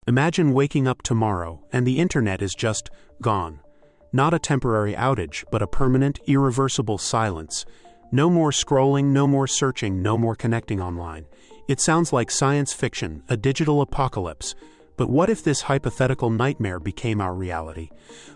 Imagine waking up tomorrow and the internet is just gone. Not a temporary outage, but a permanent, irreversible silence. No more scrolling, no more searching, no more connecting online. It sounds like science fiction, a digital apocalypse. But what if this hypothetical nightmare became our reality?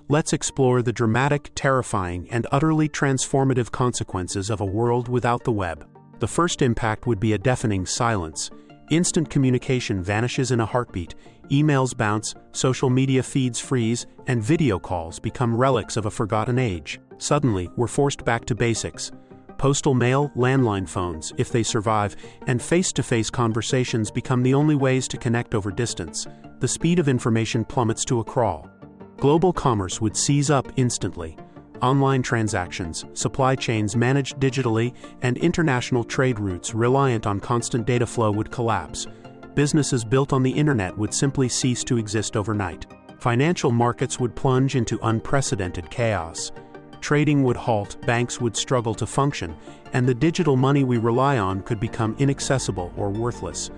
Let's explore the dramatic, terrifying, and utterly transformative consequences of a world without the web. The first impact would be a deafening silence. Instant communication vanishes in a heartbeat, emails bounce, social media feeds freeze, and video calls become relics of a forgotten age. Suddenly, we're forced back to basics. Postal mail, landline phones, if they survive, and face-to-face conversations become the only ways to connect over distance. The speed of information plummets to a crawl. Global commerce would seize up instantly. Online transactions, supply chains managed digitally, and international trade routes reliant on constant data flow would collapse. Businesses built on the internet would simply cease to exist overnight. Financial markets would plunge into unprecedented chaos. Trading would halt, banks would struggle to function, and the digital money we rely on could become inaccessible or worthless.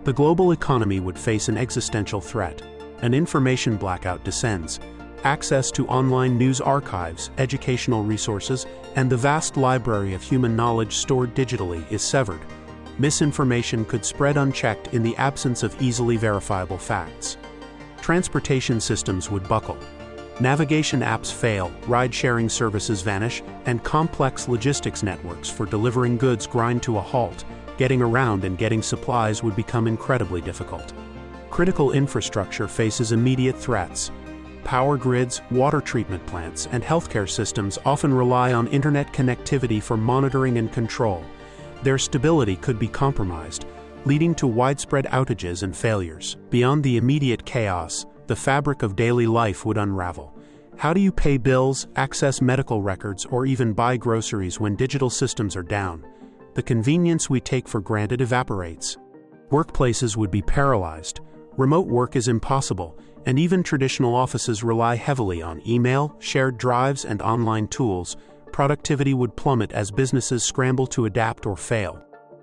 The global economy would face an existential threat. An information blackout descends. Access to online news archives, educational resources, and the vast library of human knowledge stored digitally is severed. Misinformation could spread unchecked in the absence of easily verifiable facts. Transportation systems would buckle. Navigation apps fail, ride-sharing services vanish, and complex logistics networks for delivering goods grind to a halt. Getting around and getting supplies would become incredibly difficult. Critical infrastructure faces immediate threats. Power grids, water treatment plants, and healthcare systems often rely on internet connectivity for monitoring and control. Their stability could be compromised, leading to widespread outages and failures. Beyond the immediate chaos, the fabric of daily life would unravel. How do you pay bills, access medical records, or even buy groceries when digital systems are down? The convenience we take for granted evaporates. Workplaces would be paralyzed. Remote work is impossible, and even traditional offices rely heavily on email, shared drives, and online tools. Productivity would plummet as businesses scramble to adapt or fail.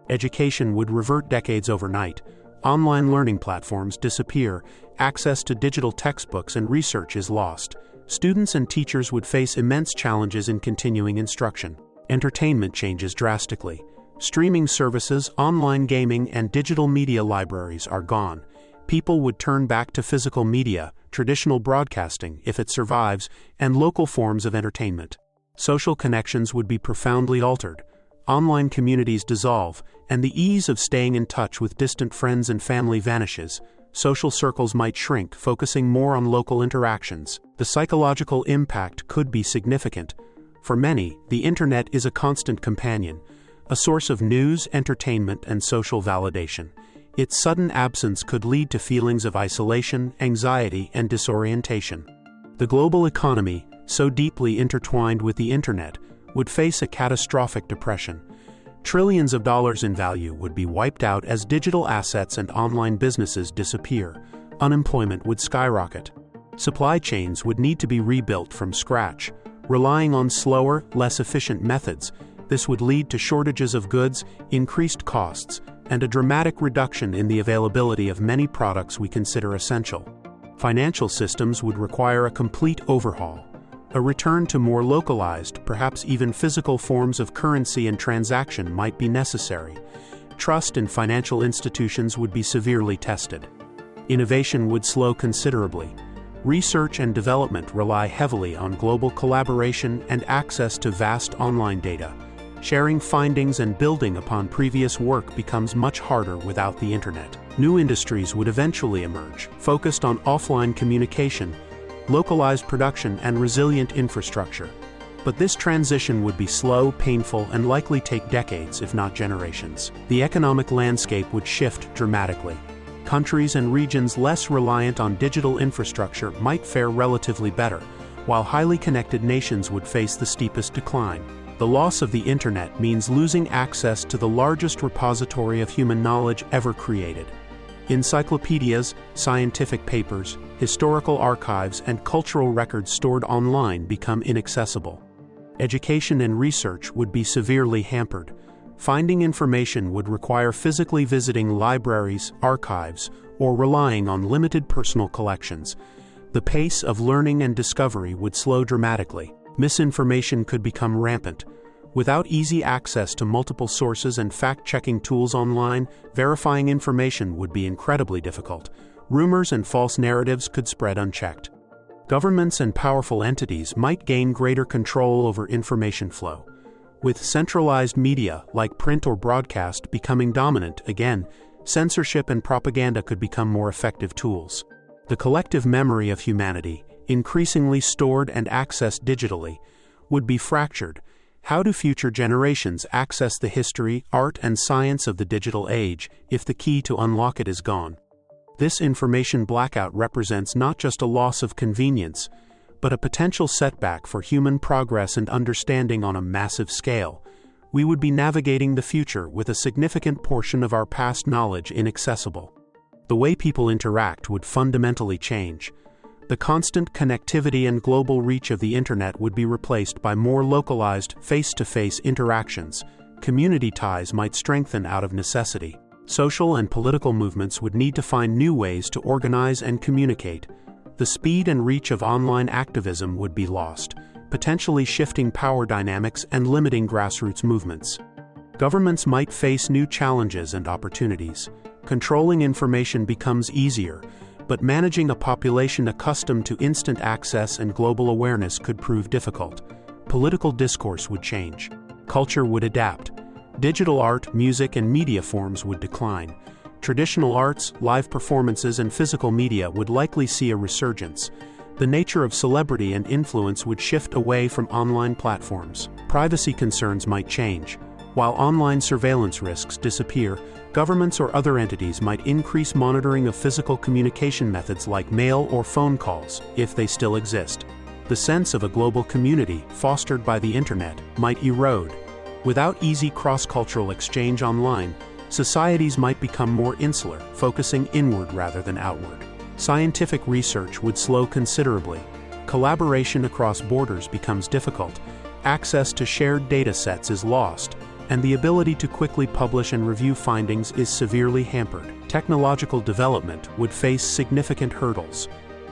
Education would revert decades overnight. Online learning platforms disappear, access to digital textbooks and research is lost. Students and teachers would face immense challenges in continuing instruction. Entertainment changes drastically. Streaming services, online gaming, and digital media libraries are gone. People would turn back to physical media, traditional broadcasting, if it survives, and local forms of entertainment. Social connections would be profoundly altered. Online communities dissolve, and the ease of staying in touch with distant friends and family vanishes. Social circles might shrink, focusing more on local interactions. The psychological impact could be significant. For many, the internet is a constant companion, a source of news, entertainment, and social validation. Its sudden absence could lead to feelings of isolation, anxiety, and disorientation. The global economy, so deeply intertwined with the internet, would face a catastrophic depression. Trillions of dollars in value would be wiped out as digital assets and online businesses disappear. Unemployment would skyrocket. Supply chains would need to be rebuilt from scratch. Relying on slower, less efficient methods, this would lead to shortages of goods, increased costs, and a dramatic reduction in the availability of many products we consider essential. Financial systems would require a complete overhaul. A return to more localized, perhaps even physical forms of currency and transaction might be necessary. Trust in financial institutions would be severely tested. Innovation would slow considerably. Research and development rely heavily on global collaboration and access to vast online data. Sharing findings and building upon previous work becomes much harder without the internet. New industries would eventually emerge, focused on offline communication, localized production, and resilient infrastructure. But this transition would be slow, painful, and likely take decades, if not generations. The economic landscape would shift dramatically. Countries and regions less reliant on digital infrastructure might fare relatively better, while highly connected nations would face the steepest decline. The loss of the internet means losing access to the largest repository of human knowledge ever created. Encyclopedias, scientific papers, historical archives, and cultural records stored online become inaccessible. Education and research would be severely hampered. Finding information would require physically visiting libraries, archives, or relying on limited personal collections. The pace of learning and discovery would slow dramatically. Misinformation could become rampant. Without easy access to multiple sources and fact-checking tools online, verifying information would be incredibly difficult. Rumors and false narratives could spread unchecked. Governments and powerful entities might gain greater control over information flow. With centralized media, like print or broadcast, becoming dominant, again, censorship and propaganda could become more effective tools. The collective memory of humanity, increasingly stored and accessed digitally, would be fractured. How do future generations access the history, art, and science of the digital age if the key to unlock it is gone? This information blackout represents not just a loss of convenience, but a potential setback for human progress and understanding on a massive scale. We would be navigating the future with a significant portion of our past knowledge inaccessible. The way people interact would fundamentally change. The constant connectivity and global reach of the internet would be replaced by more localized, face-to-face interactions. Community ties might strengthen out of necessity. Social and political movements would need to find new ways to organize and communicate. The speed and reach of online activism would be lost, potentially shifting power dynamics and limiting grassroots movements. Governments might face new challenges and opportunities. Controlling information becomes easier, but managing a population accustomed to instant access and global awareness could prove difficult. Political discourse would change. Culture would adapt. Digital art, music, and media forms would decline. Traditional arts, live performances, and physical media would likely see a resurgence. The nature of celebrity and influence would shift away from online platforms. Privacy concerns might change. While online surveillance risks disappear, governments or other entities might increase monitoring of physical communication methods like mail or phone calls, if they still exist. The sense of a global community, fostered by the internet, might erode. Without easy cross-cultural exchange online, societies might become more insular, focusing inward rather than outward. Scientific research would slow considerably. Collaboration across borders becomes difficult. Access to shared data sets is lost, and the ability to quickly publish and review findings is severely hampered. Technological development would face significant hurdles.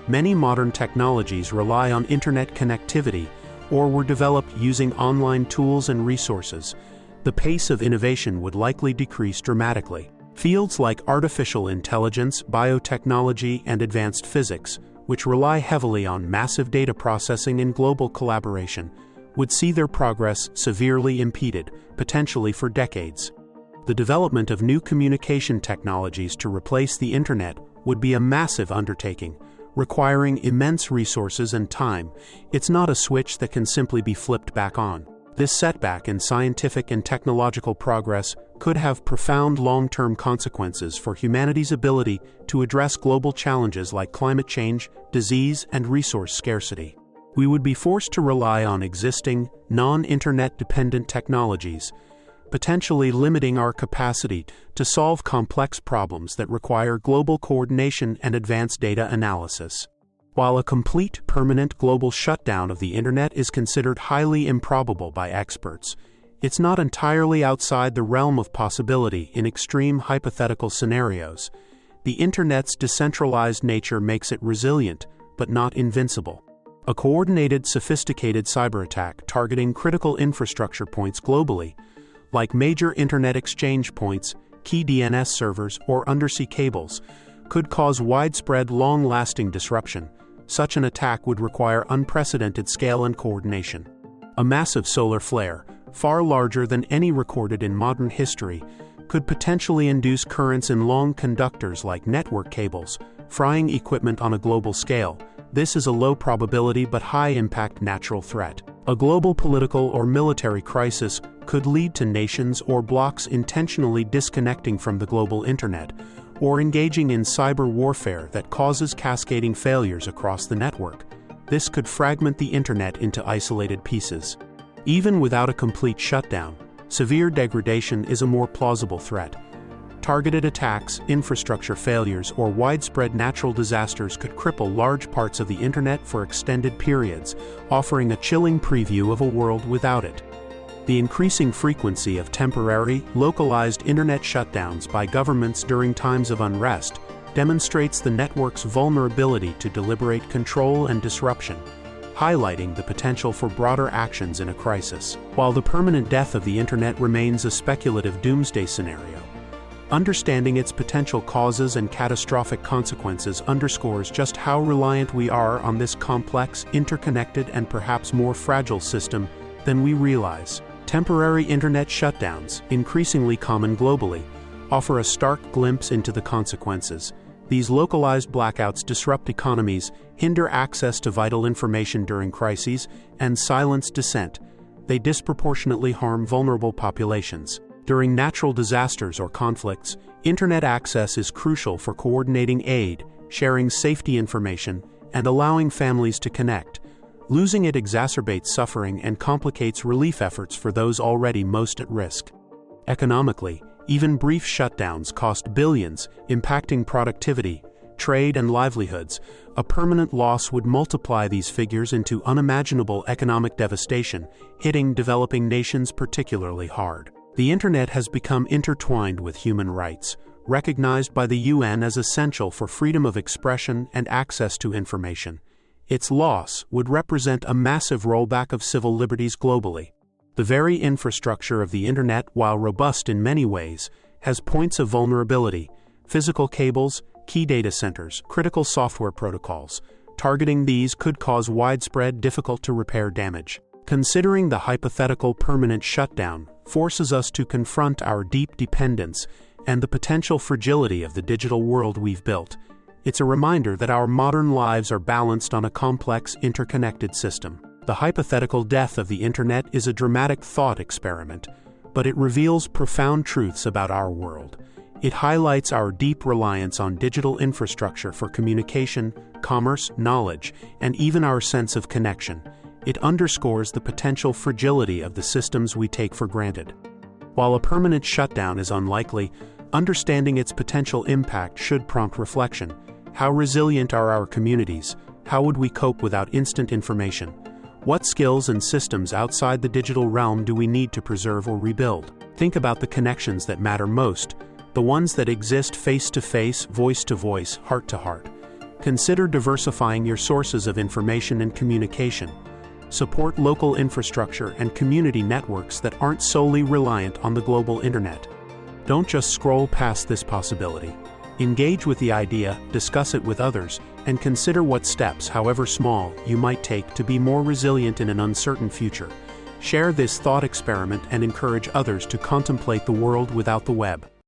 Many modern technologies rely on internet connectivity or were developed using online tools and resources. The pace of innovation would likely decrease dramatically. Fields like artificial intelligence, biotechnology, and advanced physics, which rely heavily on massive data processing and global collaboration, would see their progress severely impeded, potentially for decades. The development of new communication technologies to replace the internet would be a massive undertaking, requiring immense resources and time. It's not a switch that can simply be flipped back on. This setback in scientific and technological progress could have profound long-term consequences for humanity's ability to address global challenges like climate change, disease, and resource scarcity. We would be forced to rely on existing, non-internet dependent technologies, potentially limiting our capacity to solve complex problems that require global coordination and advanced data analysis. While a complete, permanent global shutdown of the internet is considered highly improbable by experts, it's not entirely outside the realm of possibility in extreme hypothetical scenarios. The internet's decentralized nature makes it resilient, but not invincible. A coordinated, sophisticated cyber attack targeting critical infrastructure points globally, like major internet exchange points, key DNS servers, or undersea cables, could cause widespread, long-lasting disruption. Such an attack would require unprecedented scale and coordination. A massive solar flare, far larger than any recorded in modern history, could potentially induce currents in long conductors like network cables, frying equipment on a global scale. This is a low probability but high-impact natural threat. A global political or military crisis could lead to nations or blocs intentionally disconnecting from the global internet, or engaging in cyber warfare that causes cascading failures across the network. This could fragment the internet into isolated pieces. Even without a complete shutdown, severe degradation is a more plausible threat. Targeted attacks, infrastructure failures, or widespread natural disasters could cripple large parts of the internet for extended periods, offering a chilling preview of a world without it. The increasing frequency of temporary, localized internet shutdowns by governments during times of unrest demonstrates the network's vulnerability to deliberate control and disruption, highlighting the potential for broader actions in a crisis. While the permanent death of the internet remains a speculative doomsday scenario, understanding its potential causes and catastrophic consequences underscores just how reliant we are on this complex, interconnected, and perhaps more fragile system than we realize. Temporary internet shutdowns, increasingly common globally, offer a stark glimpse into the consequences. These localized blackouts disrupt economies, hinder access to vital information during crises, and silence dissent. They disproportionately harm vulnerable populations. During natural disasters or conflicts, internet access is crucial for coordinating aid, sharing safety information, and allowing families to connect. Losing it exacerbates suffering and complicates relief efforts for those already most at risk. Economically, even brief shutdowns cost billions, impacting productivity, trade, and livelihoods. A permanent loss would multiply these figures into unimaginable economic devastation, hitting developing nations particularly hard. The internet has become intertwined with human rights, recognized by the UN as essential for freedom of expression and access to information. Its loss would represent a massive rollback of civil liberties globally. The very infrastructure of the internet, while robust in many ways, has points of vulnerability: physical cables, key data centers, critical software protocols. Targeting these could cause widespread, difficult-to-repair damage. Considering the hypothetical permanent shutdown forces us to confront our deep dependence and the potential fragility of the digital world we've built. It's a reminder that our modern lives are balanced on a complex, interconnected system. The hypothetical death of the internet is a dramatic thought experiment, but it reveals profound truths about our world. It highlights our deep reliance on digital infrastructure for communication, commerce, knowledge, and even our sense of connection. It underscores the potential fragility of the systems we take for granted. While a permanent shutdown is unlikely, understanding its potential impact should prompt reflection. How resilient are our communities? How would we cope without instant information? What skills and systems outside the digital realm do we need to preserve or rebuild? Think about the connections that matter most, the ones that exist face-to-face, voice-to-voice, heart-to-heart. Consider diversifying your sources of information and communication. Support local infrastructure and community networks that aren't solely reliant on the global internet. Don't just scroll past this possibility. Engage with the idea, discuss it with others, and consider what steps, however small, you might take to be more resilient in an uncertain future. Share this thought experiment and encourage others to contemplate the world without the web.